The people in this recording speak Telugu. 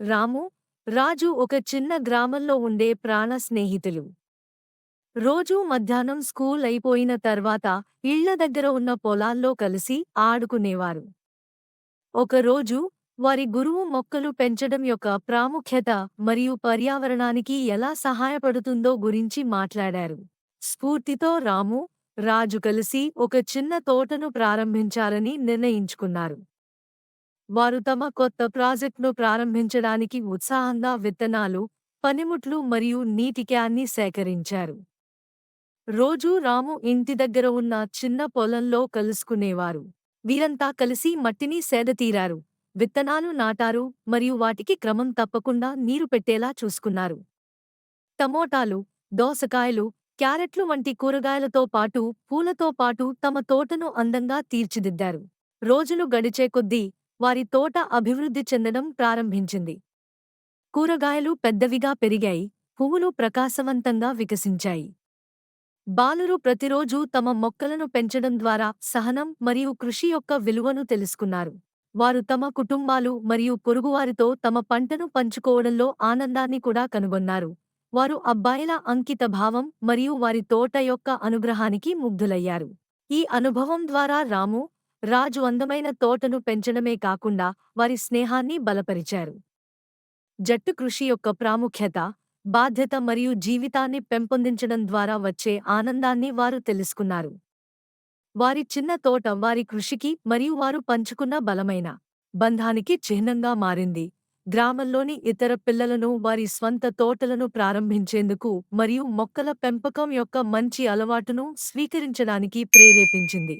రాము, రాజు ఒక చిన్న గ్రామంలో ఉండే ప్రాణ స్నేహితులు. రోజూ మధ్యాహ్నం స్కూల్ అయిపోయిన తర్వాత ఇళ్ల దగ్గర ఉన్న పొలాల్లో కలిసి ఆడుకునేవారు. ఒకరోజు వారి గురువు మొక్కలు పెంచడం యొక్క ప్రాముఖ్యత మరియు పర్యావరణానికి ఎలా సహాయపడుతుందో గురించి మాట్లాడారు. స్ఫూర్తితో రాము, రాజు కలిసి ఒక చిన్న తోటను ప్రారంభించాలని నిర్ణయించుకున్నారు. వారు తమ కొత్త ప్రాజెక్ట్ను ప్రారంభించడానికి ఉత్సాహంగా విత్తనాలు, పనిముట్లు మరియు నీటి క్యాన్ని సేకరించారు. రోజూ రాము ఇంటి దగ్గర ఉన్న చిన్న పొలంలో కలుసుకునేవారు. వీరంతా కలిసి మట్టిని సేదతీరారు, విత్తనాలు నాటారు మరియు వాటికి క్రమం తప్పకుండా నీరు పెట్టేలా చూసుకున్నారు. టమోటాలు, దోసకాయలు, క్యారెట్లు వంటి కూరగాయలతో పాటు పూలతో పాటు తమ తోటను అందంగా తీర్చిదిద్దారు. రోజులు గడిచే కొద్దీ వారి తోట అభివృద్ధి చెందడం ప్రారంభించింది. కూరగాయలు పెద్దవిగా పెరిగాయి, పువ్వులు ప్రకాశవంతంగా వికసించాయి. బాలురు ప్రతిరోజూ తమ మొక్కలను పెంచడం ద్వారా సహనం మరియు కృషి యొక్క విలువను తెలుసుకున్నారు. వారు తమ కుటుంబాలు మరియు పొరుగువారితో తమ పంటను పంచుకోవడంలో ఆనందాన్ని కూడా కనుగొన్నారు. వారు అబ్బాయిల అంకితభావం మరియు వారి తోట యొక్క అనుగ్రహానికి ముగ్ధులయ్యారు. ఈ అనుభవం ద్వారా రాము, రాజు అందమైన తోటను పెంచడమే కాకుండా వారి స్నేహాన్ని బలపరిచారు. జట్టు కృషి యొక్క ప్రాముఖ్యత, బాధ్యత మరియు జీవితాన్ని పెంపొందించడం ద్వారా వచ్చే ఆనందాన్ని వారు తెలుసుకున్నారు. వారి చిన్న తోట వారి కృషికి మరియు వారు పంచుకున్న బలమైన బంధానికి చిహ్నంగా మారింది. గ్రామంలోని ఇతర పిల్లలను వారి స్వంత తోటలను ప్రారంభించేందుకు మరియు మొక్కల పెంపకం యొక్క మంచి అలవాటును స్వీకరించడానికి ప్రేరేపించింది.